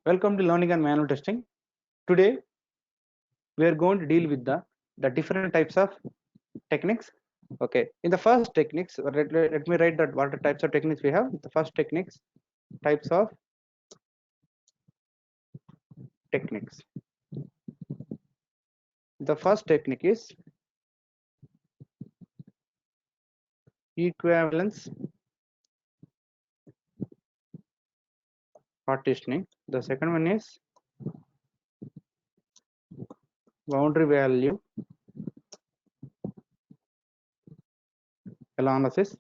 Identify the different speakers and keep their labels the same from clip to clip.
Speaker 1: Welcome to Learning and Manual Testing. Today we are going to deal with the different types of techniques. Okay, in the first techniques, let me write that what are types of techniques we have. The first types of techniques. The first technique is equivalence partitioning. The second one is boundary value analysis.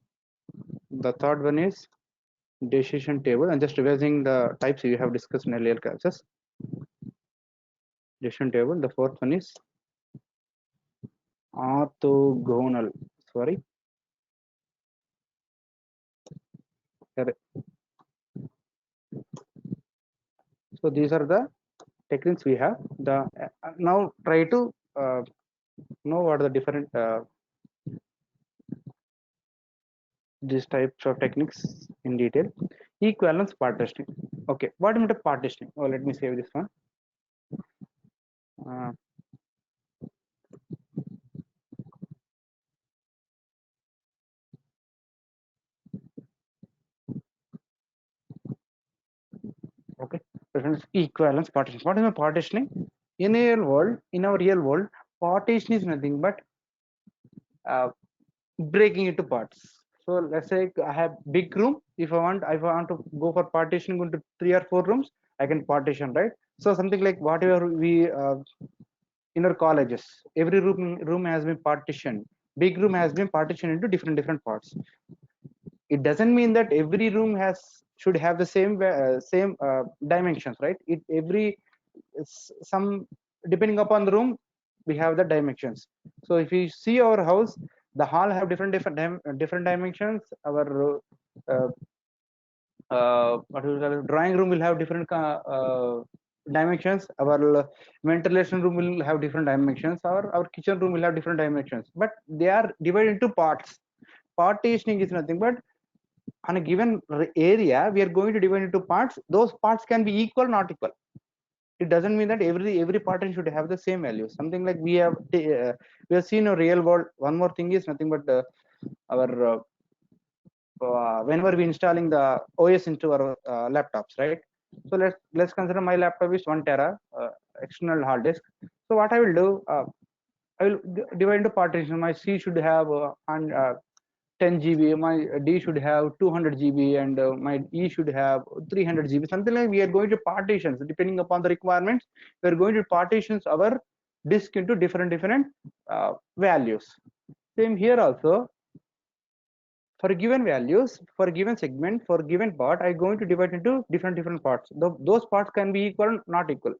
Speaker 1: The third one is decision table. And just revising the types we have discussed in earlier classes. Decision table. The fourth one is orthogonal. Sorry. So these are the techniques we have. The now try to know what are the different these types of techniques in detail. Equivalence partitioning. Okay, what is partitioning? Oh, let me save this one. Okay, equivalence partitioning. What is partitioning? In our real world, partition is nothing but breaking into parts. So let's say I have big room. If I want to go for partitioning into 3 or 4 rooms, I can partition, right? So something like whatever we in our colleges, every room has been partitioned. Big room has been partitioned into different parts. It doesn't mean that every room should have the same dimensions, right? Some depending upon the room, we have the dimensions. So if you see our house, the hall have different dimensions. Our what do you call it? Drawing room will have different dimensions. Our ventilation room will have different dimensions. Our kitchen room will have different dimensions, but they are divided into parts. Partitioning is nothing but on a given area we are going to divide into parts. Those parts can be equal, not equal. It doesn't mean that every partition should have the same value. Something like we have seen a real world. One more thing is nothing but our whenever we installing the OS into our laptops, right? So let's consider my laptop is 1 tera external hard disk. So what I will do, I will divide into partition. My C should have 10 GB, my D should have 200 GB, and my E should have 300 GB. Something like we are going to partitions depending upon the requirements. We are going to partitions our disk into different values. Same here also. For given values, for a given segment, for a given part, I'm going to divide into different parts. Those parts can be equal, not equal.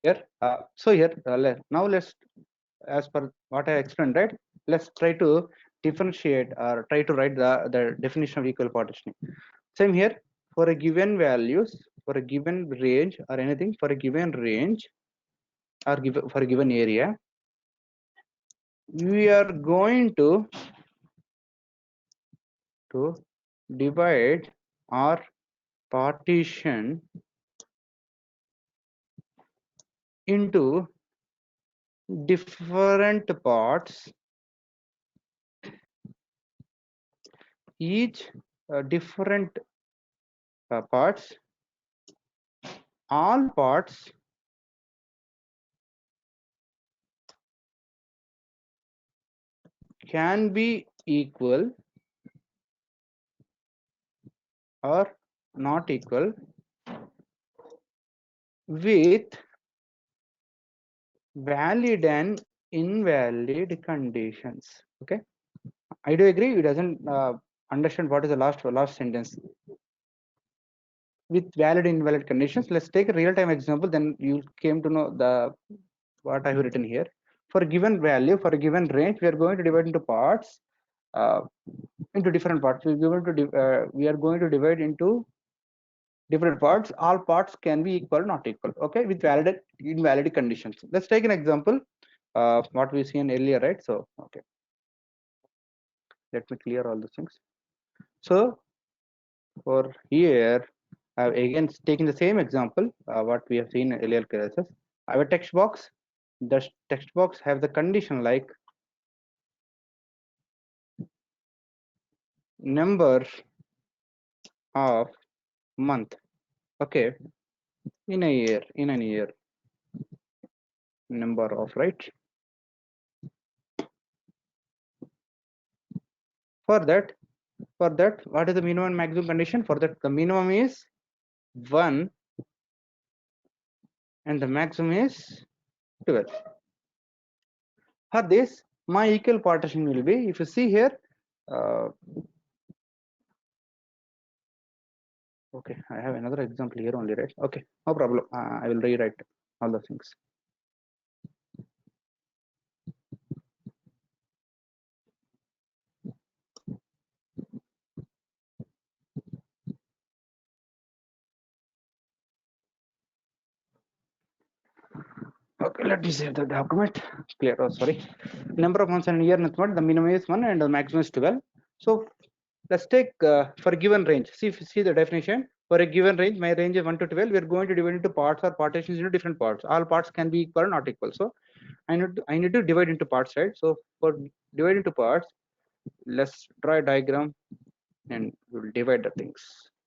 Speaker 1: Here, now let's, as per what I explained, right? Let's try to differentiate or try to write the definition of equal partitioning. Same here, for a given values, for a given range or anything, for a given range or for a given area, we are going to divide or partition into different parts, each different parts, all parts can be equal or not equal with valid and invalid conditions. Okay, I do agree. It doesn't understand what is the last sentence. With valid and invalid conditions. Let's take a real-time example. Then you came to know what I have written here. For a given value, for a given range, we are going to divide into parts. uh, into different parts. We are going to divide into different parts. All parts can be equal, not equal, okay, with valid invalid conditions. Let's take an example, what we seen earlier, right? So okay, let me clear all the things. So for here, I've again taken the same example, what we have seen in earlier classes. I have a text box. The text box have the condition like number of month, okay, in a year, in an year, number of, right? For that, what is the minimum and maximum condition? For that, the minimum is 1 and the maximum is 12. For this, my equal partition will be, if you see here, uh, okay, I have another example here only, right? Okay, no problem. I will rewrite all the things. Okay, let me save the document. Clear. Oh, sorry. Number of months in a year, nothing but the minimum is 1 and the maximum is 12. So let's take for a given range. See the definition. For a given range, my range is 1 to 12. We are going to divide into parts or partitions into different parts. All parts can be equal or not equal. So I need to divide into parts, right? So for divide into parts, let's draw a diagram and we'll divide the things.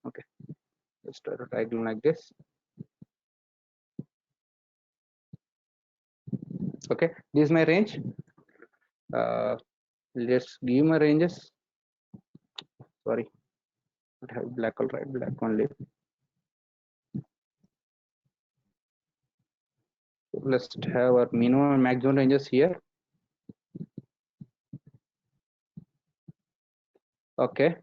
Speaker 1: Okay, let's draw a diagram like this. Okay, this is my range. Let's give my ranges. Sorry, I have black, all right, black only. Let's have our minimum and maximum ranges here. Okay,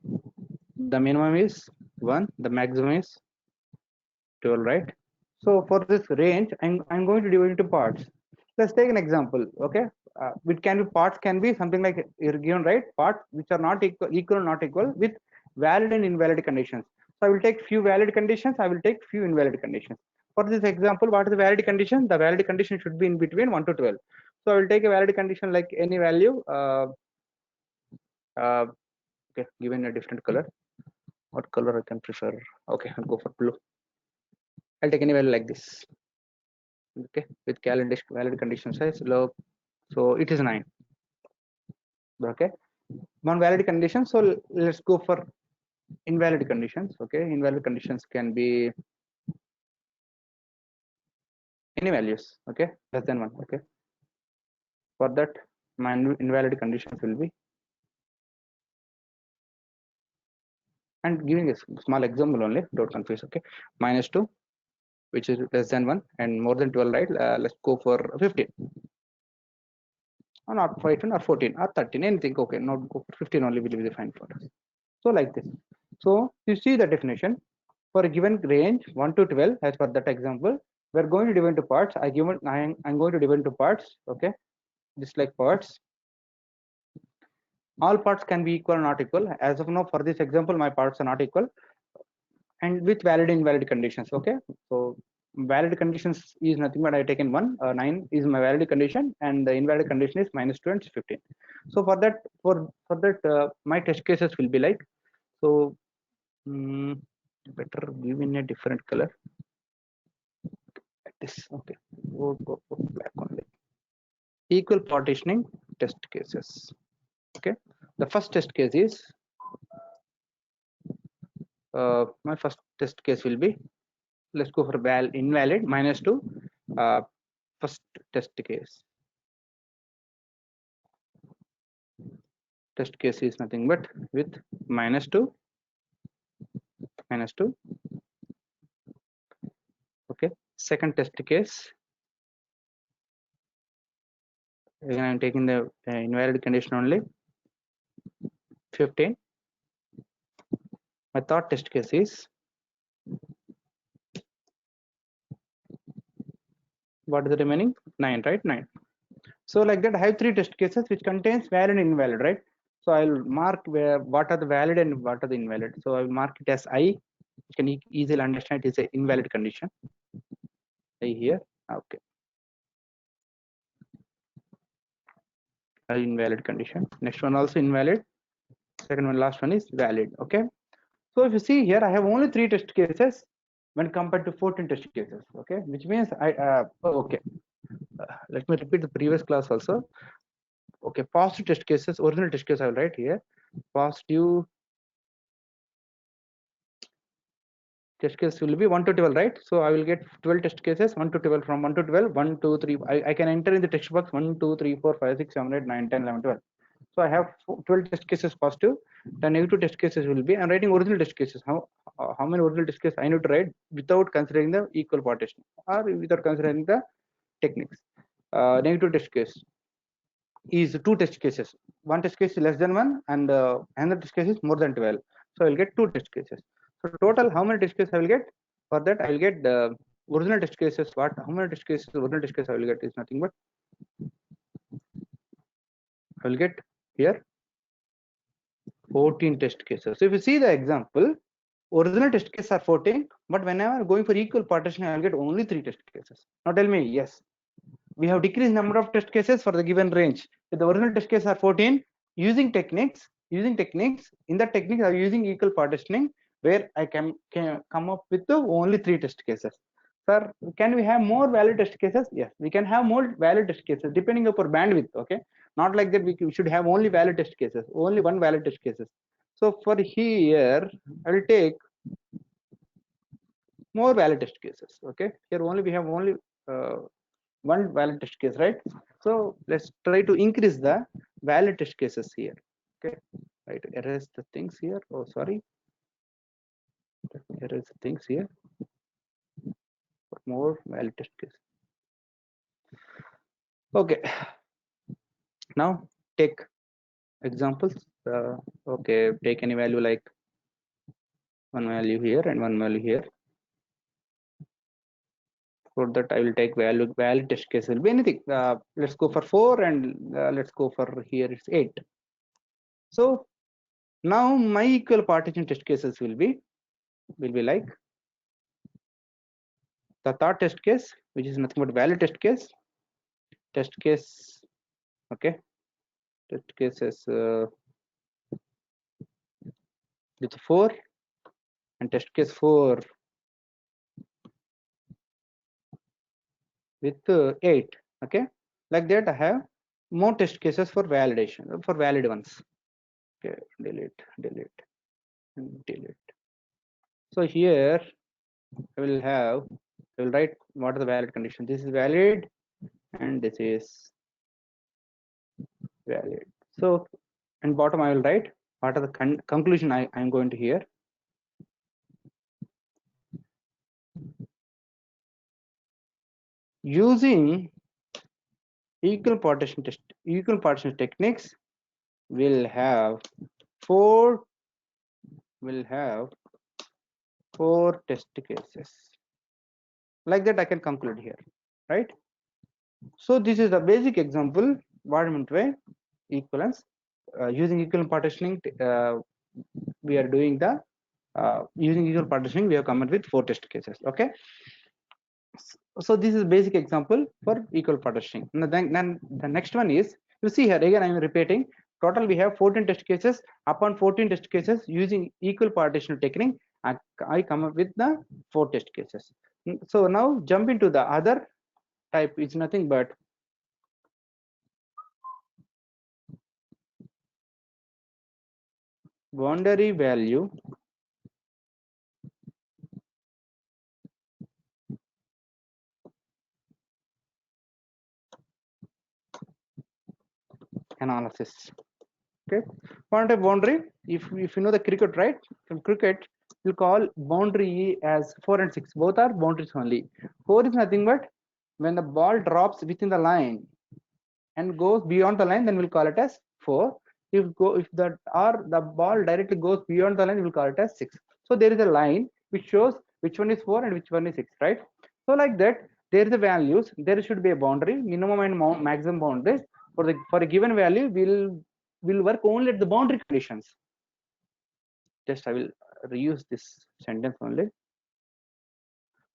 Speaker 1: the minimum is 1, the maximum is 12, right? So for this range, I'm going to divide into parts. Let's take an example. Okay, it can be parts can be something like you're given, right? Parts which are not equal or not equal with valid and invalid conditions. So I will take few valid conditions. I will take few invalid conditions. For this example, what is the valid condition? The valid condition should be in between 1 to 12. So I will take a valid condition like any value. Okay, given a different color. What color I can prefer? Okay, I'll go for blue. I'll take any value like this. Okay, with valid condition size low, so it is 9. Okay, one valid condition. So let's go for invalid conditions. Okay, invalid conditions can be any values. Okay, less than 1. Okay, for that my invalid conditions will be, and giving a small example only, don't confuse. Okay, -2, which is less than 1, and more than 12, right? Let's go for 15, or not 15 or 14 or 13, anything. Okay, not go for 15 only will be fine for us. So like this. So you see the definition for a given range 1 to 12. As per that example, we're going to divide into parts. I'm going to divide into parts. Okay, just like parts. All parts can be equal or not equal. As of now, for this example, my parts are not equal, and with valid and invalid conditions. Okay, so valid conditions is nothing but I taken 1. 9 is my valid condition, and the invalid condition is -2 and 15. So for that, my test cases will be like so. Better give in a different color like this. Okay, go for black only. Equal partitioning test cases. Okay, the first test case is my first test case will be, let's go for invalid -2. First test case is nothing but with -2. Okay, second test case, again I'm taking the invalid condition only, 15. My third test case is, what is the remaining? 9, right? 9. So like that, I have 3 test cases which contains valid and invalid, right? So I'll mark where what are the valid and what are the invalid. So I will mark it as I. You can easily understand it is an invalid condition. I here. Okay. Invalid condition. Next one also invalid. Second one, last one is valid. Okay. So if you see here, I have only 3 test cases when compared to 14 test cases. Okay, which means let me repeat the previous class also. Okay, positive test cases, original test case I will write here. Positive test case will be 1 to 12, right? So I will get 12 test cases, 1 to 12. From 1 to 12, 1 2 3, I can enter in the text box 1 2 3 4 5 6 7 8 9 10 11 12. So I have 12 test cases positive. The negative test cases will be, I'm writing original test cases. How many original test cases I need to write without considering the equal partition or without considering the techniques. Negative test case is 2 test cases. One test case is less than 1 and another test case is more than 12. So I will get 2 test cases. So total, how many test cases I will get? For that I will get the original test cases. How many test cases? Original test case I will get is nothing but I will get here 14 test cases. So if you see the example, original test cases are 14, but whenever going for equal partition, I will get only 3 test cases. Now tell me, yes, we have decreased number of test cases for the given range. If the original test cases are 14, using techniques, in that technique I am using equal partitioning, where I can come up with the only 3 test cases. Sir, can we have more valid test cases? Yes, we can have more valid test cases depending upon bandwidth. Okay, not like that we should have only valid test cases, only one valid test cases. So for here, I will take more valid test cases. Okay, here only we have only one valid test case, right? So let's try to increase the valid test cases here. Okay, right, erase the things here. Oh, sorry, erase the things here. More valid test case. Okay, now take examples. Okay, take any value like one value here and one value here. For that I will take valid test case will be anything. Let's go for 4 and let's go for here it's 8. So now my equal partition test cases will be like the third test case, which is nothing but valid test case. Okay, test cases with 4 and test case 4 with 8. Okay, like that I have more test cases for validation, for valid ones. Okay, delete and delete. So here I will write what are the valid conditions. This is valid and this is valid. So and bottom I will write what are the conclusion I am going to here. Using equal partition techniques will have four test cases. Like that I can conclude here, right? So this is the basic example what I meant by equivalence. Using equivalent partitioning, we are doing the using equal partitioning we have come up with 4 test cases. Okay, so this is basic example for equal partitioning. Then the next one is, you see here again I am repeating, total we have 14 test cases. Upon 14 test cases using equal partition technique I come up with the 4 test cases. So now jump into the other type. It's nothing but boundary value analysis. Okay, what type boundary? If you know the cricket, right? From cricket you call boundary as 4 and 6, both are boundaries only. 4 is nothing but when the ball drops within the line and goes beyond the line, then we'll call it as 4. If the ball directly goes beyond the line, we'll call it as 6. So there is a line which shows which one is 4 and which one is 6, right? So like that, there is the values. There should be a boundary, minimum and maximum boundaries. For a given value, will work only at the boundary conditions. Just I will reuse this sentence only.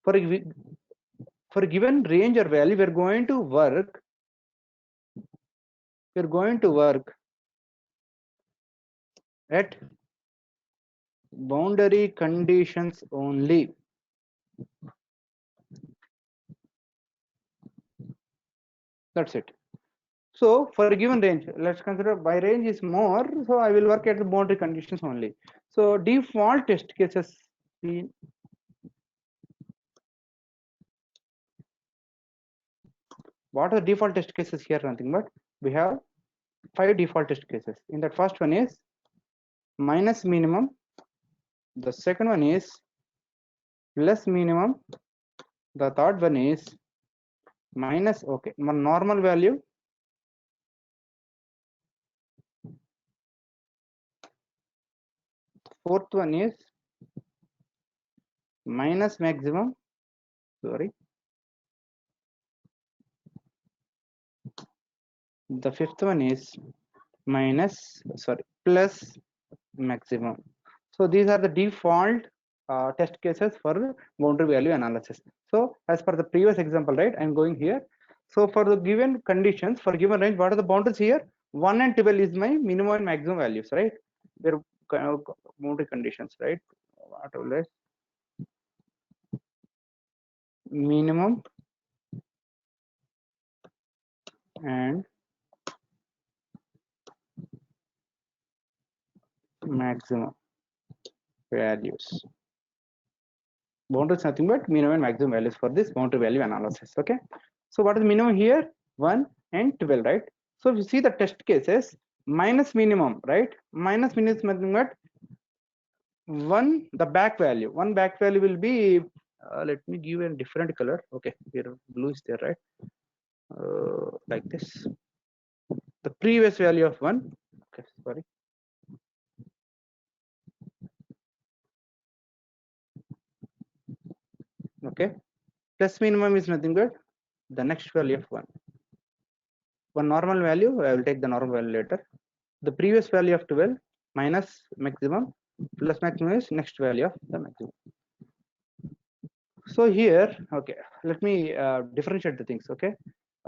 Speaker 1: For a given range or value, we're going to work at boundary conditions only. That's it. So for a given range, let's consider my range is more, so I will work at the boundary conditions only. So default test cases, what are the default test cases here? Nothing but we have 5 default test cases. In that, first one is minus minimum, the second one is plus minimum, the third one is minus, okay, normal value, fourth one is minus maximum, sorry, the fifth one is plus maximum. So these are the default test cases for boundary value analysis. So as per the previous example, right, I'm going here. So for the given conditions, for given range, what are the boundaries here? 1 and 12 is my minimum and maximum values, right? They're boundary conditions, right? What will I, minimum and maximum values. Boundary is nothing but minimum and maximum values for this boundary value analysis. Okay. So what is the minimum here? 1 and 12, right? So if you see the test cases, minus minimum, right? Minus minimum is nothing but 1, the back value. One back value will be, let me give a different color. Okay, here blue is there, right? Like this. The previous value of 1. Okay, sorry. Okay. Plus minimum is nothing but the next value of 1. One normal value, I will take the normal value later. The previous value of 12 minus maximum plus maximum is next value of the maximum. So here, okay, let me differentiate the things. Okay,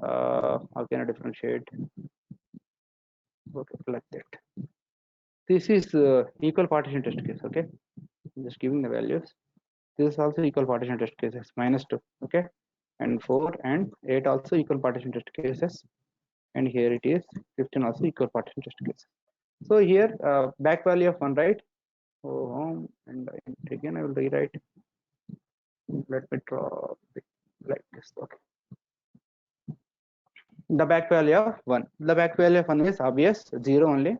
Speaker 1: how can I differentiate? Okay, like that. This is equal partition test case. Okay, I'm just giving the values. This is also equal partition test cases, -2. Okay, and 4 and 8 also equal partition test cases, and here it is 15 also equal partition test cases. So here back value of 1, right? Oh, and again I will rewrite. Let me draw it like this. Okay, the back value of 1. The back value of 1 is obvious, 0 only.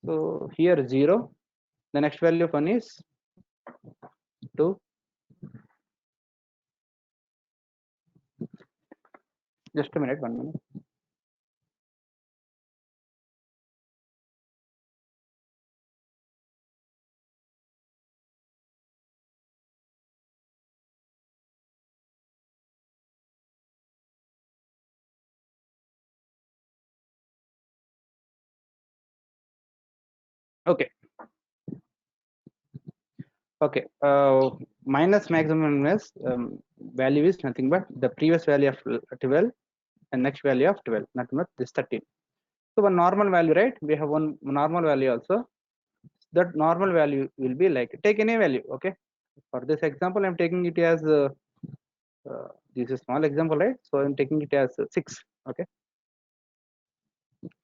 Speaker 1: So here 0. The next value of 1 is 2. Just a minute, 1 minute. Okay. Okay. Minus maximum is value is nothing but the previous value of 12 and next value of 12, nothing but this 13. So one normal value, right? We have one normal value also. That normal value will be like, take any value. Okay. For this example, I'm taking it as this is a small example, right? So I'm taking it as 6. Okay.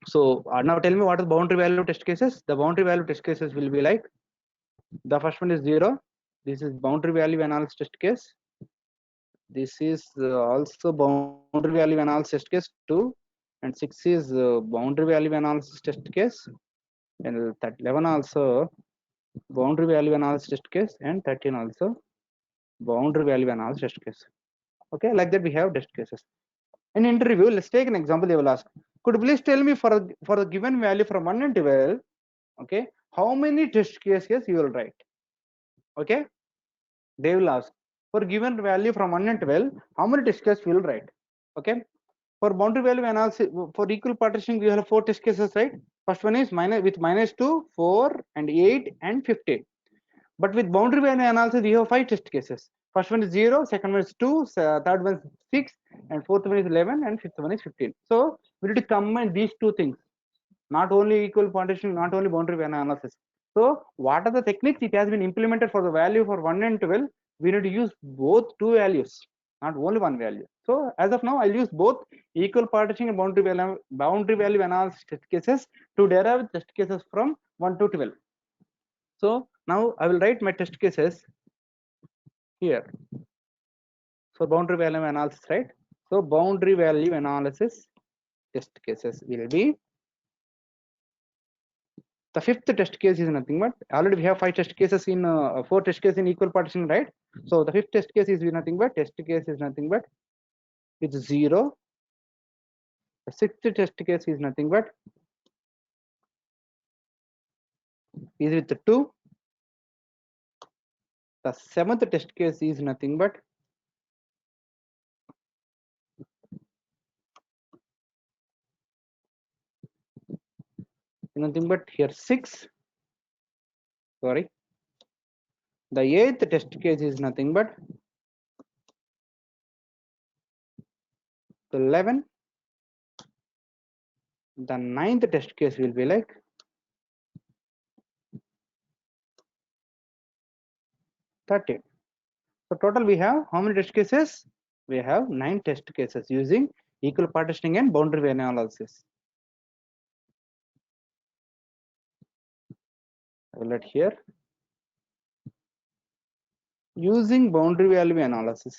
Speaker 1: So now tell me what is boundary value test cases. The boundary value test cases will be like, the first one is 0. This is boundary value analysis test case. This is also boundary value analysis test case 2, and 6 is boundary value analysis test case, and 11 also boundary value analysis test case, and 13 also boundary value analysis test case. Okay, like that we have test cases. In interview, let's take an example. They will ask, could you please tell me for the given value from 1 and 12, okay, how many test cases you will write? Okay, they will ask, for given value from 1 and 12, how many test cases you will write? Okay, For boundary value analysis, for equal partitioning, we have 4 test cases, right? First one is -2, 4, and 8, and 15. But with boundary value analysis, we have 5 test cases. First one is 0, second one is 2, third one is 6, and fourth one is 11, and fifth one is 15. So we need to combine these two things, not only equal partitioning, not only boundary value analysis. So what are the techniques? It has been implemented for the value for 1 and 12. We need to use both two values, not only one value. So as of now, I'll use both equal partitioning and boundary value analysis test cases to derive test cases from 1 to 12. So now I will write my test cases here for boundary value analysis, right? So boundary value analysis test cases will be, the fifth test case is nothing but, already we have 5 test cases in 4 test cases in equal partitioning, right? So the fifth test case is nothing but, test case is nothing but, it's 0. The sixth test case is nothing but, is with 2. The seventh test case is nothing but, here 6. Sorry. The eighth test case is nothing but 11. The ninth test case will be like 13. So total we have how many test cases? We have 9 test cases using equal partitioning and boundary value analysis. I will write here. Using boundary value analysis,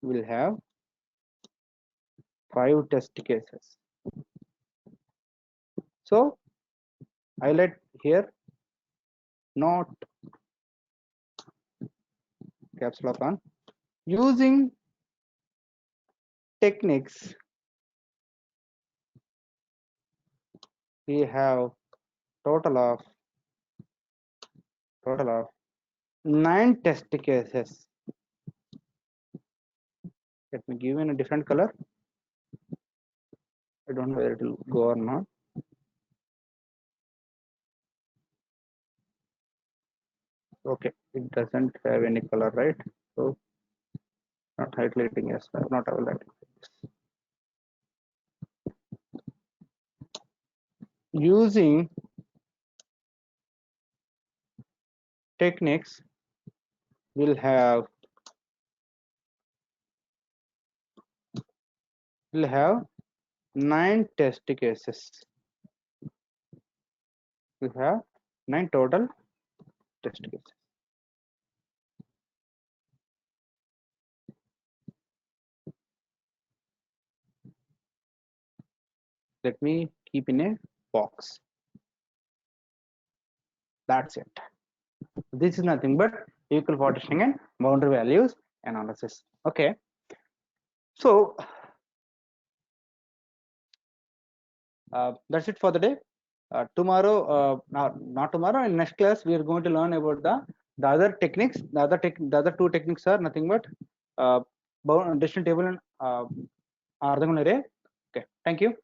Speaker 1: we will have 5 test cases. So I let here not caps lock on. Using techniques, we have total of 9 test cases. Let me give in a different color. I don't know whether it will go or not. Okay, it doesn't have any color, right? So not highlighting, yes, not highlighting. Using techniques, we'll have 9 test cases. We have 9 total test cases. Let me keep in a box. That's it. This is nothing but equal partitioning and boundary values analysis. Okay. So that's it for the day. Tomorrow, not tomorrow, in next class, we are going to learn about the other techniques. The other 2 techniques are nothing but decision table and orthogonal array. Okay. Thank you.